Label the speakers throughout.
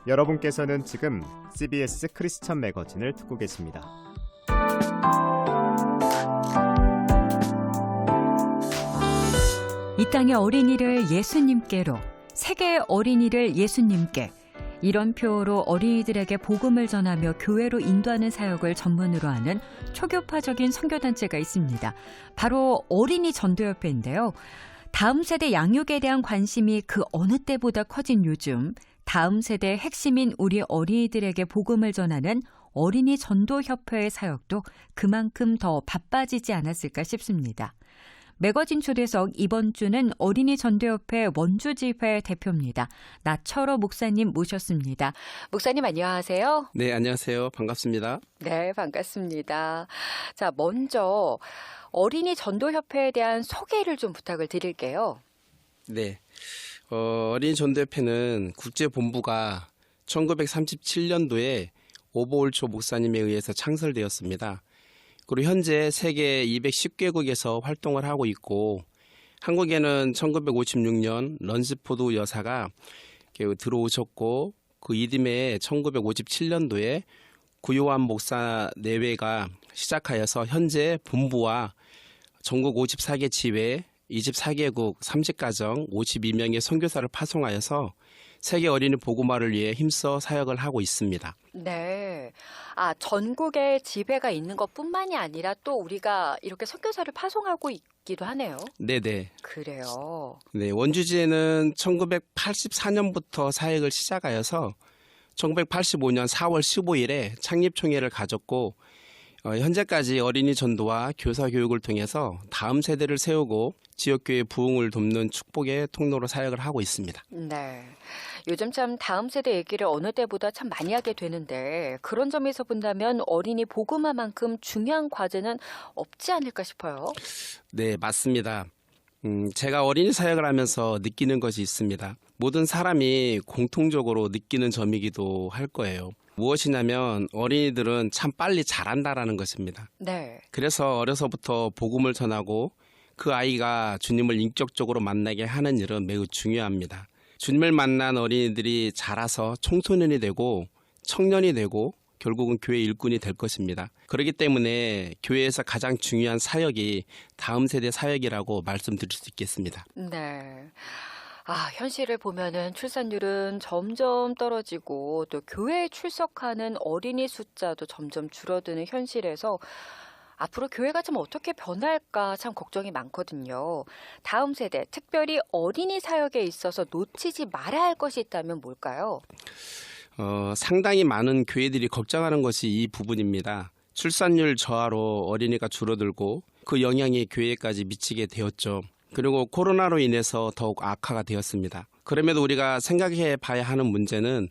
Speaker 1: 여러분께서는 지금 CBS 크리스천 매거진을 듣고 계십니다.
Speaker 2: 이 땅의 어린이를 예수님께로, 세계의 어린이를 예수님께, 이런 표어로 어린이들에게 복음을 전하며 교회로 인도하는 사역을 전문으로 하는 초교파적인 선교단체가 있습니다. 바로 어린이 전도협회인데요. 다음 세대 양육에 대한 관심이 그 어느 때보다 커진 요즘, 다음 세대의 핵심인 우리 어린이들에게 복음을 전하는 어린이 전도협회의 사역도 그만큼 더 바빠지지 않았을까 싶습니다. 매거진 초대석 이번 주는 어린이 전도협회 원주지회 대표입니다. 나철호 목사님 모셨습니다. 목사님 안녕하세요.
Speaker 3: 네, 안녕하세요. 반갑습니다.
Speaker 2: 네, 반갑습니다. 자, 먼저 어린이 전도협회에 대한 소개를 좀 부탁을 드릴게요.
Speaker 3: 네, 어린이 전도협회는 국제본부가 1937년도에 오보올초 목사님에 의해서 창설되었습니다. 그리고 현재 세계 210개국에서 활동을 하고 있고, 한국에는 1956년 런스포드 여사가 들어오셨고, 그 이듬해 1957년도에 구요한 목사 내외가 시작하여서 현재 본부와 전국 54개 지회, 24개국 30가정 52명의 선교사를 파송하여서 세계 어린이 복음화를 위해 힘써 사역을 하고 있습니다.
Speaker 2: 네. 전국에 지회가 있는 것뿐만이 아니라 또 우리가 이렇게 선교사를 파송하고 있기도 하네요.
Speaker 3: 네네.
Speaker 2: 그래요.
Speaker 3: 네, 원주지에는 1984년부터 사역을 시작하여서 1985년 4월 15일에 창립총회를 가졌고, 현재까지 어린이 전도와 교사 교육을 통해서 다음 세대를 세우고 지역교회 부흥을 돕는 축복의 통로로 사역을 하고 있습니다.
Speaker 2: 네. 요즘 참 다음 세대 얘기를 어느 때보다 참 많이 하게 되는데, 그런 점에서 본다면 어린이 복음화만큼 중요한 과제는 없지 않을까 싶어요.
Speaker 3: 네, 맞습니다. 제가 어린이 사역을 하면서 느끼는 것이 있습니다. 모든 사람이 공통적으로 느끼는 점이기도 할 거예요. 무엇이냐면 어린이들은 참 빨리 자란다라는 것입니다.
Speaker 2: 네.
Speaker 3: 그래서 어려서부터 복음을 전하고 그 아이가 주님을 인격적으로 만나게 하는 일은 매우 중요합니다. 주님을 만난 어린이들이 자라서 청소년이 되고 청년이 되고 결국은 교회 일꾼이 될 것입니다. 그렇기 때문에 교회에서 가장 중요한 사역이 다음 세대 사역이라고 말씀드릴 수 있겠습니다.
Speaker 2: 네. 현실을 보면은 출산율은 점점 떨어지고 또 교회에 출석하는 어린이 숫자도 점점 줄어드는 현실에서 앞으로 교회가 좀 어떻게 변할까 참 걱정이 많거든요. 다음 세대, 특별히 어린이 사역에 있어서 놓치지 말아야 할 것이 있다면 뭘까요?
Speaker 3: 상당히 많은 교회들이 걱정하는 것이 이 부분입니다. 출산율 저하로 어린이가 줄어들고 그 영향이 교회까지 미치게 되었죠. 그리고 코로나로 인해서 더욱 악화가 되었습니다. 그럼에도 우리가 생각해 봐야 하는 문제는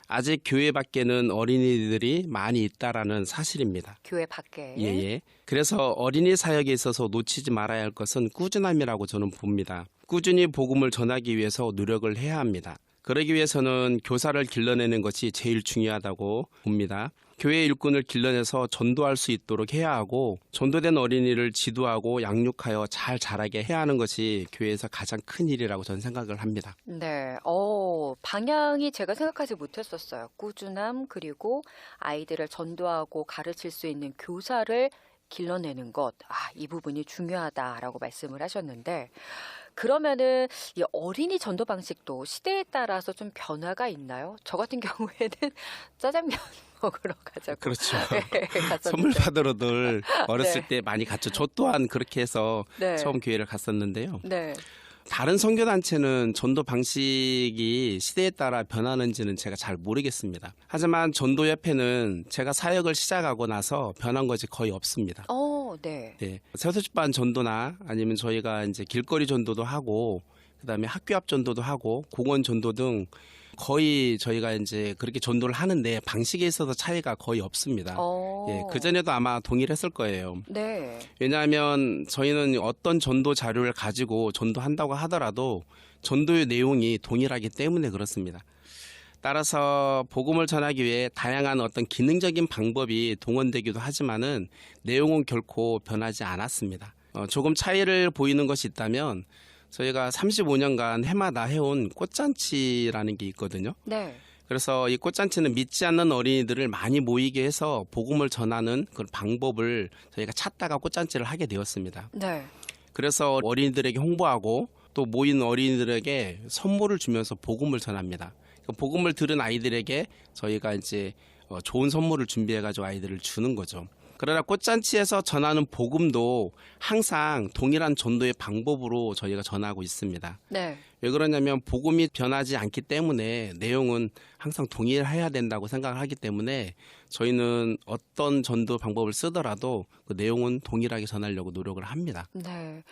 Speaker 3: 아직 교회 밖에는 어린이들이 많이 있다라는 사실입니다.
Speaker 2: 교회 밖에.
Speaker 3: 예. 그래서 어린이 사역에 있어서 놓치지 말아야 할 것은 꾸준함이라고 저는 봅니다. 꾸준히 복음을 전하기 위해서 노력을 해야 합니다. 그러기 위해서는 교사를 길러내는 것이 제일 중요하다고 봅니다. 교회 일꾼을 길러내서 전도할 수 있도록 해야 하고, 전도된 어린이를 지도하고 양육하여 잘 자라게 해야 하는 것이 교회에서 가장 큰 일이라고 저는 생각을 합니다.
Speaker 2: 네. 방향이 제가 생각하지 못했었어요. 꾸준함, 그리고 아이들을 전도하고 가르칠 수 있는 교사를 길러내는 것. 이 부분이 중요하다라고 말씀을 하셨는데, 그러면은 이 어린이 전도 방식도 시대에 따라서 좀 변화가 있나요? 저 같은 경우에는 짜장면 먹으러 가자고.
Speaker 3: 그렇죠.
Speaker 2: 네, 갔었는데.
Speaker 3: 선물 받으러들 어렸을
Speaker 2: 네.
Speaker 3: 때 많이 갔죠. 저 또한 그렇게 해서
Speaker 2: 네.
Speaker 3: 처음 교회를 갔었는데요.
Speaker 2: 네.
Speaker 3: 다른 선교단체는 전도 방식이 시대에 따라 변하는지는 제가 잘 모르겠습니다. 하지만 전도협회는 제가 사역을 시작하고 나서 변한 것이 거의 없습니다.
Speaker 2: 네.
Speaker 3: 네, 세수집반 전도나 아니면 저희가 이제 길거리 전도도 하고, 그다음에 학교 앞 전도도 하고, 공원 전도 등 거의 저희가 이제 그렇게 전도를 하는데 방식에 있어서 차이가 거의 없습니다. 예, 그전에도 아마 동일했을 거예요.
Speaker 2: 네.
Speaker 3: 왜냐하면 저희는 어떤 전도 자료를 가지고 전도한다고 하더라도 전도의 내용이 동일하기 때문에 그렇습니다. 따라서 복음을 전하기 위해 다양한 어떤 기능적인 방법이 동원되기도 하지만은 내용은 결코 변하지 않았습니다. 조금 차이를 보이는 것이 있다면 저희가 35년간 해마다 해온 꽃잔치라는 게 있거든요.
Speaker 2: 네.
Speaker 3: 그래서 이 꽃잔치는 믿지 않는 어린이들을 많이 모이게 해서 복음을 전하는 그런 방법을 저희가 찾다가 꽃잔치를 하게 되었습니다.
Speaker 2: 네.
Speaker 3: 그래서 어린이들에게 홍보하고 또 모인 어린이들에게 선물을 주면서 복음을 전합니다. 그 복음을 들은 아이들에게 저희가 이제 좋은 선물을 준비해가지고 아이들을 주는 거죠. 그러나 꽃잔치에서 전하는 복음도 항상 동일한 전도의 방법으로 저희가 전하고 있습니다.
Speaker 2: 네.
Speaker 3: 왜 그러냐면 복음이 변하지 않기 때문에 내용은 항상 동일해야 된다고 생각을 하기 때문에 저희는 어떤 전도 방법을 쓰더라도 그 내용은 동일하게 전하려고 노력을 합니다.
Speaker 2: 네.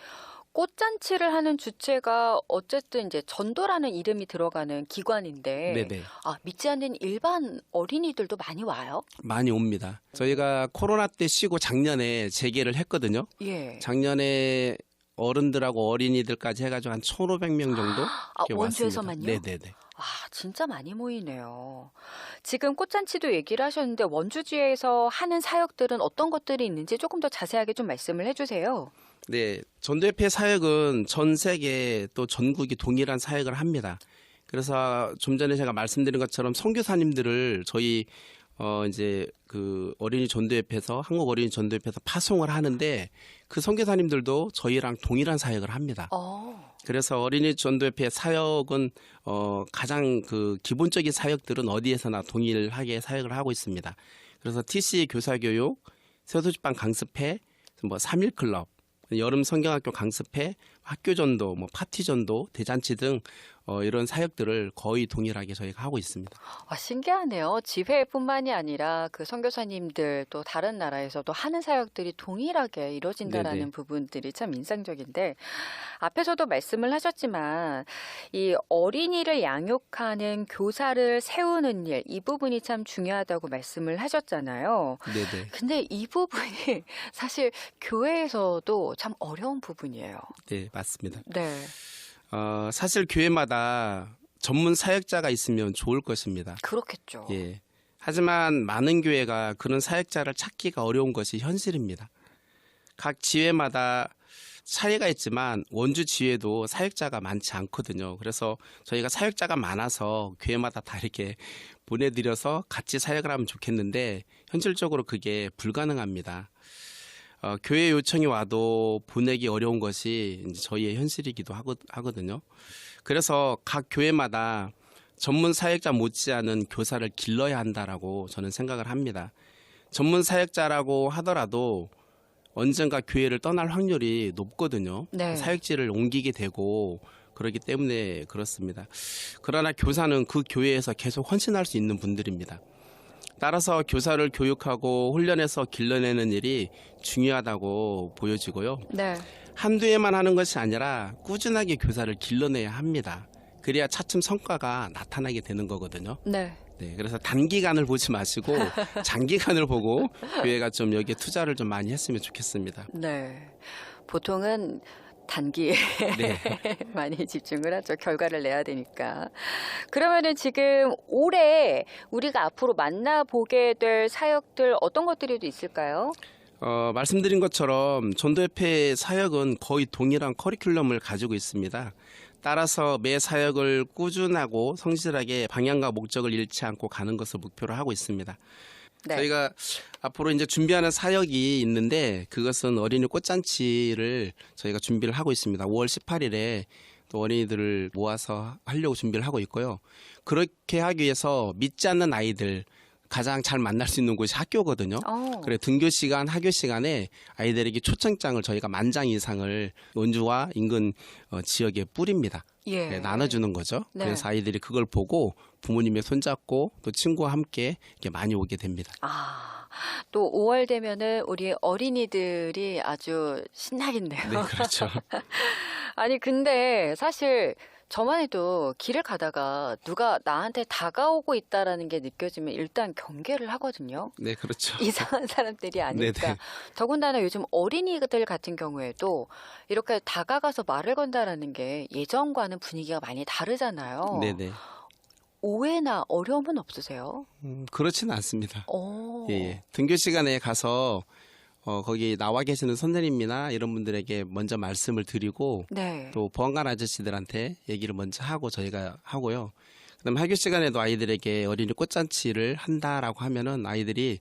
Speaker 2: 꽃잔치를 하는 주체가 어쨌든 이제 전도라는 이름이 들어가는 기관인데
Speaker 3: 네네.
Speaker 2: 믿지 않는 일반 어린이들도 많이 와요?
Speaker 3: 많이 옵니다. 저희가 코로나 때 쉬고 작년에 재개를 했거든요.
Speaker 2: 예.
Speaker 3: 작년에 어른들하고 어린이들까지 해가지고 한 1,500명 정도 이렇게
Speaker 2: 원주에서만요?
Speaker 3: 왔습니다. 네네네.
Speaker 2: 진짜 많이 모이네요. 지금 꽃잔치도 얘기를 하셨는데 원주지에서 하는 사역들은 어떤 것들이 있는지 조금 더 자세하게 좀 말씀을 해주세요.
Speaker 3: 네, 전도협회 사역은 전 세계 또 전국이 동일한 사역을 합니다. 그래서 좀 전에 제가 말씀드린 것처럼 선교사님들을 저희 이제 그 어린이 전도협회에서 한국 어린이 전도협회에서 파송을 하는데 그 선교사님들도 저희랑 동일한 사역을 합니다. 그래서 어린이 전도협회 사역은 가장 그 기본적인 사역들은 어디에서나 동일하게 사역을 하고 있습니다. 그래서 TC 교사교육, 세소집반 강습회, 3일 클럽, 여름 성경학교 강습회, 학교전도, 파티전도, 대잔치 등 이런 사역들을 거의 동일하게 저희가 하고 있습니다.
Speaker 2: 신기하네요. 지회뿐만이 아니라 그 선교사님들 또 다른 나라에서도 하는 사역들이 동일하게 이루어진다라는
Speaker 3: 네네.
Speaker 2: 부분들이 참 인상적인데 앞에서도 말씀을 하셨지만 이 어린이를 양육하는 교사를 세우는 일, 이 부분이 참 중요하다고 말씀을 하셨잖아요.
Speaker 3: 네네.
Speaker 2: 근데 이 부분이 사실 교회에서도 참 어려운 부분이에요.
Speaker 3: 네, 맞습니다.
Speaker 2: 네.
Speaker 3: 사실 교회마다 전문 사역자가 있으면 좋을 것입니다.
Speaker 2: 그렇겠죠.
Speaker 3: 예. 하지만 많은 교회가 그런 사역자를 찾기가 어려운 것이 현실입니다. 각 지회마다 차이가 있지만 원주 지회도 사역자가 많지 않거든요. 그래서 저희가 사역자가 많아서 교회마다 다 이렇게 보내드려서 같이 사역을 하면 좋겠는데 현실적으로 그게 불가능합니다. 교회 요청이 와도 보내기 어려운 것이 이제 저희의 현실이기도 하거든요. 그래서 각 교회마다 전문 사역자 못지않은 교사를 길러야 한다라고 저는 생각을 합니다. 전문 사역자라고 하더라도 언젠가 교회를 떠날 확률이 높거든요.
Speaker 2: 네.
Speaker 3: 사역지를 옮기게 되고 그렇기 때문에 그렇습니다. 그러나 교사는 그 교회에서 계속 헌신할 수 있는 분들입니다. 따라서 교사를 교육하고 훈련해서 길러내는 일이 중요하다고 보여지고요.
Speaker 2: 네.
Speaker 3: 한두 해만 하는 것이 아니라 꾸준하게 교사를 길러내야 합니다. 그래야 차츰 성과가 나타나게 되는 거거든요.
Speaker 2: 네.
Speaker 3: 네, 그래서 단기간을 보지 마시고 장기간을 보고 교회가 좀 여기에 투자를 좀 많이 했으면 좋겠습니다.
Speaker 2: 네. 보통은 단기에
Speaker 3: 네.
Speaker 2: 많이 집중을 하죠. 결과를 내야 되니까. 그러면은 지금 올해 우리가 앞으로 만나보게 될 사역들 어떤 것들이 또 있을까요?
Speaker 3: 말씀드린 것처럼 전도협회 사역은 거의 동일한 커리큘럼을 가지고 있습니다. 따라서 매 사역을 꾸준하고 성실하게 방향과 목적을 잃지 않고 가는 것을 목표로 하고 있습니다.
Speaker 2: 네.
Speaker 3: 저희가 앞으로 이제 준비하는 사역이 있는데 그것은 어린이 꽃잔치를 저희가 준비를 하고 있습니다. 5월 18일에 또 어린이들을 모아서 하려고 준비를 하고 있고요. 그렇게 하기 위해서 믿지 않는 아이들 가장 잘 만날 수 있는 곳이 학교거든요. 그래 등교 시간, 학교 시간에 아이들에게 초청장을 저희가 10,000장 이상을 원주와 인근 지역에 뿌립니다.
Speaker 2: 예.
Speaker 3: 네, 나눠주는 거죠.
Speaker 2: 네.
Speaker 3: 그래서 아이들이 그걸 보고 부모님의 손잡고 또 친구와 함께 이렇게 많이 오게 됩니다.
Speaker 2: 또 5월 되면은 우리 어린이들이 아주 신나겠네요.
Speaker 3: 네, 그렇죠.
Speaker 2: 아니 근데 사실 저만 해도 길을 가다가 누가 나한테 다가오고 있다라는 게 느껴지면 일단 경계를 하거든요.
Speaker 3: 네, 그렇죠.
Speaker 2: 이상한 사람들이 아닐까.
Speaker 3: 네네.
Speaker 2: 더군다나 요즘 어린이들 같은 경우에도 이렇게 다가가서 말을 건다라는 게 예전과는 분위기가 많이 다르잖아요.
Speaker 3: 네네.
Speaker 2: 오해나 어려움은 없으세요?
Speaker 3: 그렇지는 않습니다.
Speaker 2: 오.
Speaker 3: 예. 등교 시간에 가서 거기 나와 계시는 선생님이나 이런 분들에게 먼저 말씀을 드리고
Speaker 2: 네.
Speaker 3: 또 보안관 아저씨들한테 얘기를 먼저 하고 저희가 하고요. 그다음에 학교 시간에도 아이들에게 어린이 꽃잔치를 한다라고 하면은 아이들이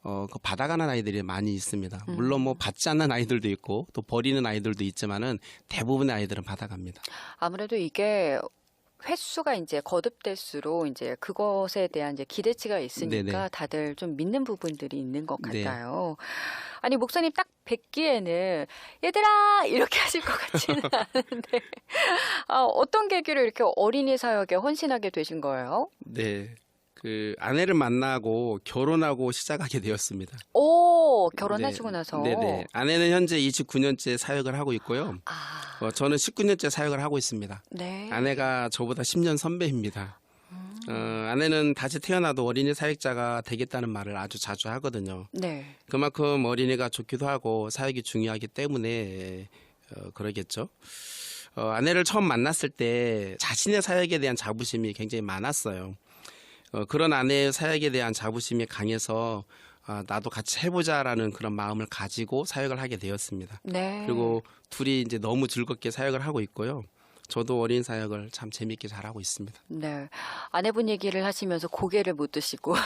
Speaker 3: 그 받아가는 아이들이 많이 있습니다. 물론 뭐 받지 않는 아이들도 있고 또 버리는 아이들도 있지만은 대부분의 아이들은 받아갑니다.
Speaker 2: 아무래도 이게 횟수가 이제 거듭될수록 이제 그것에 대한 이제 기대치가 있으니까
Speaker 3: 네네.
Speaker 2: 다들 좀 믿는 부분들이 있는 것
Speaker 3: 네.
Speaker 2: 같아요. 아니, 목사님 딱 뵙기에는 얘들아 이렇게 하실 것 같지는 않은데 어떤 계기로 이렇게 어린이 사역에 헌신하게 되신 거예요?
Speaker 3: 네. 그 아내를 만나고 결혼하고 시작하게 되었습니다.
Speaker 2: 오, 결혼하시고
Speaker 3: 네.
Speaker 2: 나서.
Speaker 3: 네네. 아내는 현재 29년째 사역을 하고 있고요.
Speaker 2: 아,
Speaker 3: 저는 19년째 사역을 하고 있습니다.
Speaker 2: 네.
Speaker 3: 아내가 저보다 10년 선배입니다. 아내는 다시 태어나도 어린이 사역자가 되겠다는 말을 아주 자주 하거든요.
Speaker 2: 네.
Speaker 3: 그만큼 어린이가 좋기도 하고 사역이 중요하기 때문에 그러겠죠. 아내를 처음 만났을 때 자신의 사역에 대한 자부심이 굉장히 많았어요. 그런 아내의 사역에 대한 자부심이 강해서 나도 같이 해보자라는 그런 마음을 가지고 사역을 하게 되었습니다.
Speaker 2: 네.
Speaker 3: 그리고 둘이 이제 너무 즐겁게 사역을 하고 있고요. 저도 어린 사역을 참 재밌게 잘하고 있습니다.
Speaker 2: 네. 아내분 얘기를 하시면서 고개를 못 드시고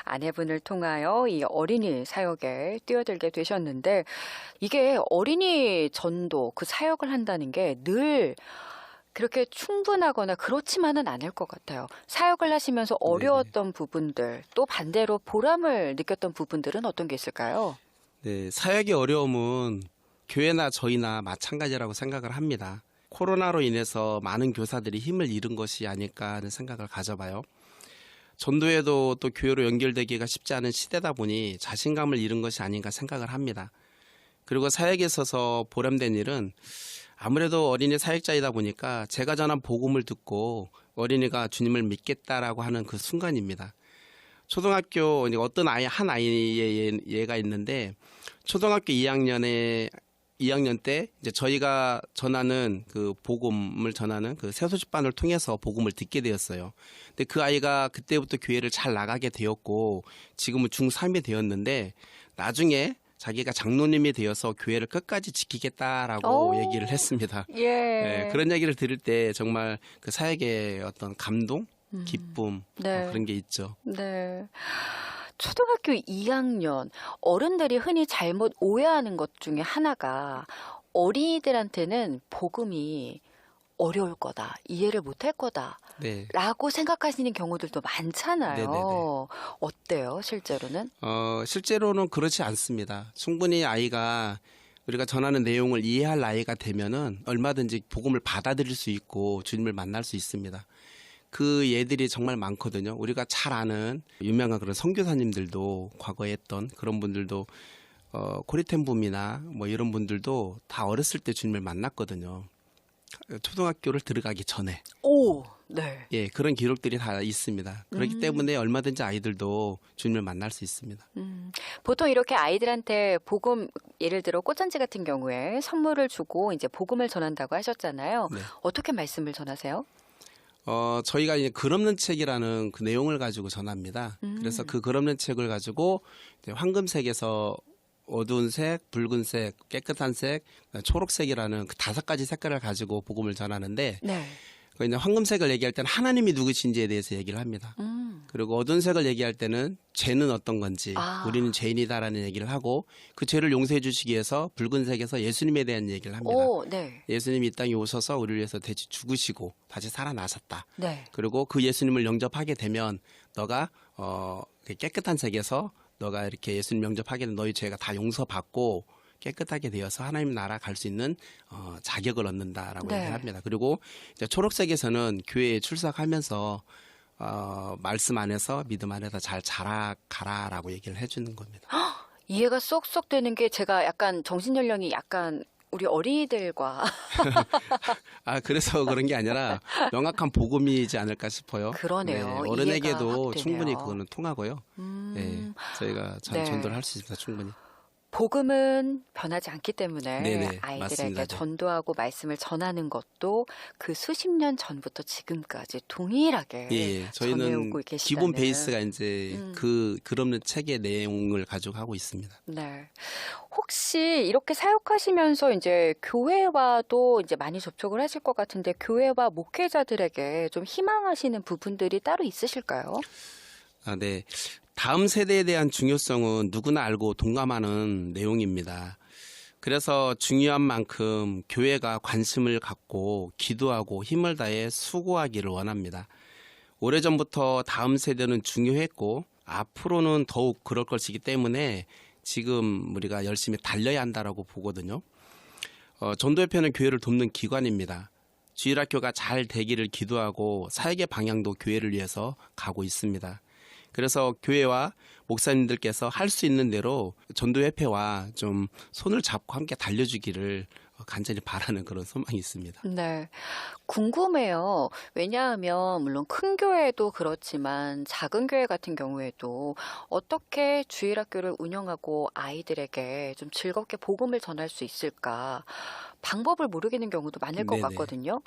Speaker 2: 아내분을 통하여 이 어린이 사역에 뛰어들게 되셨는데 이게 어린이 전도 그 사역을 한다는 게 늘 그렇게 충분하거나 그렇지만은 않을 것 같아요. 사역을 하시면서 어려웠던 부분들 또 반대로 보람을 느꼈던 부분들은 어떤 게 있을까요?
Speaker 3: 네, 사역의 어려움은 교회나 저희나 마찬가지라고 생각을 합니다. 코로나로 인해서 많은 교사들이 힘을 잃은 것이 아닐까 하는 생각을 가져봐요. 전도에도 또 교회로 연결되기가 쉽지 않은 시대다 보니 자신감을 잃은 것이 아닌가 생각을 합니다. 그리고 사역에 있어서 보람된 일은 아무래도 어린이 사역자이다 보니까 제가 전한 복음을 듣고 어린이가 주님을 믿겠다라고 하는 그 순간입니다. 초등학교 어떤 한 아이의 예가 있는데 초등학교 2학년 때 이제 저희가 전하는 그 복음을 전하는 그 새소식반을 통해서 복음을 듣게 되었어요. 근데 그 아이가 그때부터 교회를 잘 나가게 되었고 지금은 중3이 되었는데 나중에 자기가 장로님이 되어서 교회를 끝까지 지키겠다라고 얘기를 했습니다.
Speaker 2: 예.
Speaker 3: 네, 그런 얘기를 들을 때 정말 그 사역의 어떤 감동, 기쁨
Speaker 2: 네.
Speaker 3: 그런 게 있죠.
Speaker 2: 네. 초등학교 2학년 어른들이 흔히 잘못 오해하는 것 중에 하나가 어린이들한테는 복음이 어려울 거다, 이해를 못할 거다
Speaker 3: 네.
Speaker 2: 라고 생각하시는 경우들도 많잖아요.
Speaker 3: 네네네.
Speaker 2: 어때요, 실제로는?
Speaker 3: 실제로는 그렇지 않습니다. 충분히 아이가 우리가 전하는 내용을 이해할 나이가 되면은 얼마든지 복음을 받아들일 수 있고 주님을 만날 수 있습니다. 그 예들이 정말 많거든요. 우리가 잘 아는 유명한 그런 선교사님들도 과거에 했던 그런 분들도 코리텐붐이나 뭐 이런 분들도 다 어렸을 때 주님을 만났거든요. 초등학교를 들어가기 전에.
Speaker 2: 오, 네.
Speaker 3: 예, 그런 기록들이 다 있습니다. 그렇기 때문에 얼마든지 아이들도 주님을 만날 수 있습니다.
Speaker 2: 보통 이렇게 아이들한테 복음, 예를 들어 꽃잔치 같은 경우에 선물을 주고 이제 복음을 전한다고 하셨잖아요.
Speaker 3: 네.
Speaker 2: 어떻게 말씀을 전하세요?
Speaker 3: 저희가 이제 글 없는 책이라는 그 내용을 가지고 전합니다. 그래서 그 글 없는 책을 가지고 이제 황금색에서 어두운 색, 붉은색, 깨끗한 색, 초록색이라는 그 5가지 색깔을 가지고 복음을 전하는데
Speaker 2: 네.
Speaker 3: 그 이제 황금색을 얘기할 때는 하나님이 누구신지에 대해서 얘기를 합니다. 그리고 어두운 색을 얘기할 때는 죄는 어떤 건지 우리는 죄인이다라는 얘기를 하고 그 죄를 용서해 주시기 위해서 붉은색에서 예수님에 대한 얘기를 합니다.
Speaker 2: 오, 네.
Speaker 3: 예수님이 이 땅에 오셔서 우리를 위해서 대신 죽으시고 다시 살아나셨다.
Speaker 2: 네.
Speaker 3: 그리고 그 예수님을 영접하게 되면 너가 깨끗한 색에서 너가 이렇게 예수님 영접하게 되면 너희 죄가 다 용서받고 깨끗하게 되어서 하나님 나라 갈 수 있는 자격을 얻는다라고
Speaker 2: 네.
Speaker 3: 얘기를 합니다. 그리고 이제 초록색에서는 교회에 출석하면서 말씀 안에서 믿음 안에서 잘 자라가라라고 얘기를 해주는 겁니다.
Speaker 2: 이해가 쏙쏙 되는 게 제가 약간 정신연령이 약간 우리 어린이들과
Speaker 3: 그래서 그런 게 아니라 명확한 복음이지 않을까 싶어요.
Speaker 2: 그러네요.
Speaker 3: 네,
Speaker 2: 이해가
Speaker 3: 어른에게도
Speaker 2: 확
Speaker 3: 충분히
Speaker 2: 되네요.
Speaker 3: 그거는 통하고요. 네, 저희가
Speaker 2: 네.
Speaker 3: 전도를 할 수 있습니다. 충분히.
Speaker 2: 복음은 변하지 않기 때문에
Speaker 3: 네네,
Speaker 2: 아이들에게
Speaker 3: 맞습니다. 네.
Speaker 2: 전도하고 말씀을 전하는 것도 그 수십 년 전부터 지금까지 동일하게
Speaker 3: 예, 저희는
Speaker 2: 전해오고 계시다는.
Speaker 3: 기본 베이스가 이제 글 없는 책의 내용을 가지고 하고 있습니다.
Speaker 2: 네. 혹시 이렇게 사역하시면서 이제 교회와도 이제 많이 접촉을 하실 것 같은데 교회와 목회자들에게 좀 희망하시는 부분들이 따로 있으실까요?
Speaker 3: 아, 네. 다음 세대에 대한 중요성은 누구나 알고 동감하는 내용입니다. 그래서 중요한 만큼 교회가 관심을 갖고 기도하고 힘을 다해 수고하기를 원합니다. 오래전부터 다음 세대는 중요했고 앞으로는 더욱 그럴 것이기 때문에 지금 우리가 열심히 달려야 한다라고 보거든요. 전도협회는 교회를 돕는 기관입니다. 주일학교가 잘 되기를 기도하고 사역의 방향도 교회를 위해서 가고 있습니다. 그래서 교회와 목사님들께서 할 수 있는 대로 전도협회와 좀 손을 잡고 함께 달려주기를 간절히 바라는 그런 소망이 있습니다.
Speaker 2: 네. 궁금해요. 왜냐하면 물론 큰 교회도 그렇지만 작은 교회 같은 경우에도 어떻게 주일학교를 운영하고 아이들에게 좀 즐겁게 복음을 전할 수 있을까 방법을 모르겠는 경우도 많을 것
Speaker 3: 네네.
Speaker 2: 같거든요.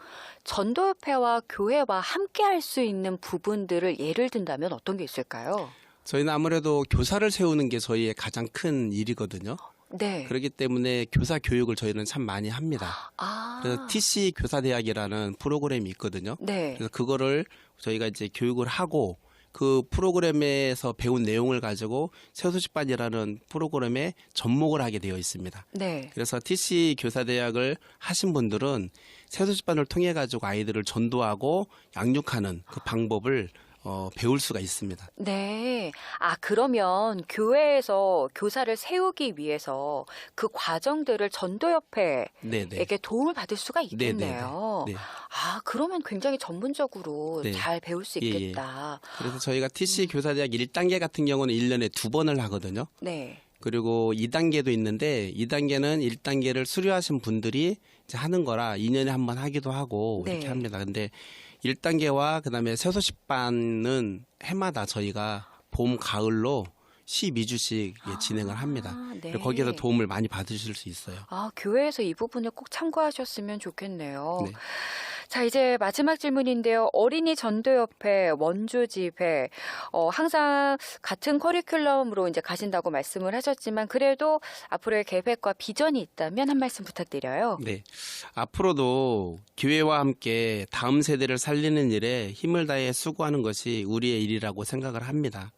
Speaker 2: 전도협회와 교회와 함께 할 수 있는 부분들을 예를 든다면 어떤 게 있을까요?
Speaker 3: 저희는 아무래도 교사를 세우는 게 저희의 가장 큰 일이거든요.
Speaker 2: 네.
Speaker 3: 그렇기 때문에 교사 교육을 저희는 참 많이 합니다.
Speaker 2: 아.
Speaker 3: 그래서 TC 교사대학이라는 프로그램이 있거든요.
Speaker 2: 네.
Speaker 3: 그래서 그거를 저희가 이제 교육을 하고 그 프로그램에서 배운 내용을 가지고 세소식반이라는 프로그램에 접목을 하게 되어 있습니다.
Speaker 2: 네.
Speaker 3: 그래서 TC 교사대학을 하신 분들은 세소식반을 통해 가지고 아이들을 전도하고 양육하는 그 방법을 배울 수가 있습니다.
Speaker 2: 네. 아, 그러면 교회에서 교사를 세우기 위해서 그 과정들을 전도협회에게
Speaker 3: 네네.
Speaker 2: 도움을 받을 수가 있겠네요.
Speaker 3: 네.
Speaker 2: 아, 그러면 굉장히 전문적으로
Speaker 3: 네.
Speaker 2: 잘 배울 수
Speaker 3: 예, 예.
Speaker 2: 있겠다.
Speaker 3: 그래서 저희가 TC 교사대학 1단계 같은 경우는 1년에 2번을 하거든요.
Speaker 2: 네.
Speaker 3: 그리고 2단계도 있는데 2단계는 1단계를 수료하신 분들이 이제 하는 거라 2년에 한 번 하기도 하고
Speaker 2: 네.
Speaker 3: 이렇게 합니다. 근데 1단계와 그다음에 세소식반은 해마다 저희가 봄, 가을로 12주씩 진행을 합니다.
Speaker 2: 네.
Speaker 3: 그리고 거기에서 도움을 많이 받으실 수 있어요.
Speaker 2: 아, 교회에서 이 부분을 꼭 참고하셨으면 좋겠네요.
Speaker 3: 네.
Speaker 2: 자, 이제 마지막 질문인데요. 어린이 전도협회 원주 집회, 항상 같은 커리큘럼으로 이제 가신다고 말씀을 하셨지만 그래도 앞으로의 계획과 비전이 있다면 한 말씀 부탁드려요.
Speaker 3: 네. 앞으로도 교회와 함께 다음 세대를 살리는 일에 힘을 다해 수고하는 것이 우리의 일이라고 생각을 합니다.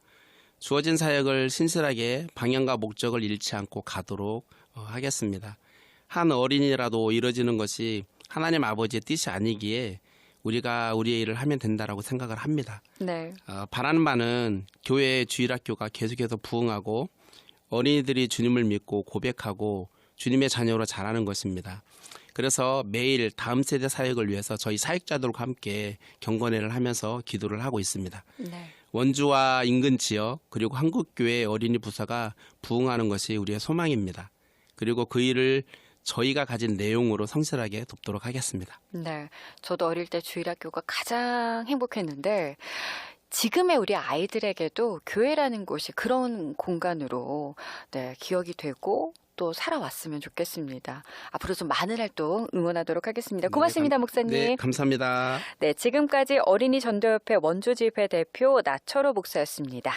Speaker 3: 주어진 사역을 신실하게 방향과 목적을 잃지 않고 가도록 하겠습니다. 한 어린이라도 이뤄지는 것이 하나님 아버지의 뜻이 아니기에 우리가 우리의 일을 하면 된다라고 생각을 합니다.
Speaker 2: 네.
Speaker 3: 바라는 바는 교회 주일학교가 계속해서 부흥하고 어린이들이 주님을 믿고 고백하고 주님의 자녀로 자라는 것입니다. 그래서 매일 다음 세대 사역을 위해서 저희 사역자들과 함께 경건회를 하면서 기도를 하고 있습니다.
Speaker 2: 네.
Speaker 3: 원주와 인근 지역 그리고 한국교회 어린이 부서가 부흥하는 것이 우리의 소망입니다. 그리고 그 일을 저희가 가진 내용으로 성실하게 돕도록 하겠습니다.
Speaker 2: 네. 저도 어릴 때 주일학교가 가장 행복했는데 지금의 우리 아이들에게도 교회라는 곳이 그런 공간으로 네, 기억이 되고 또 살아왔으면 좋겠습니다. 앞으로 좀 많은 활동 응원하도록 하겠습니다. 고맙습니다, 목사님.
Speaker 3: 네, 감사합니다.
Speaker 2: 네, 지금까지 어린이 전도협회 원주 집회 대표 나철호 목사였습니다.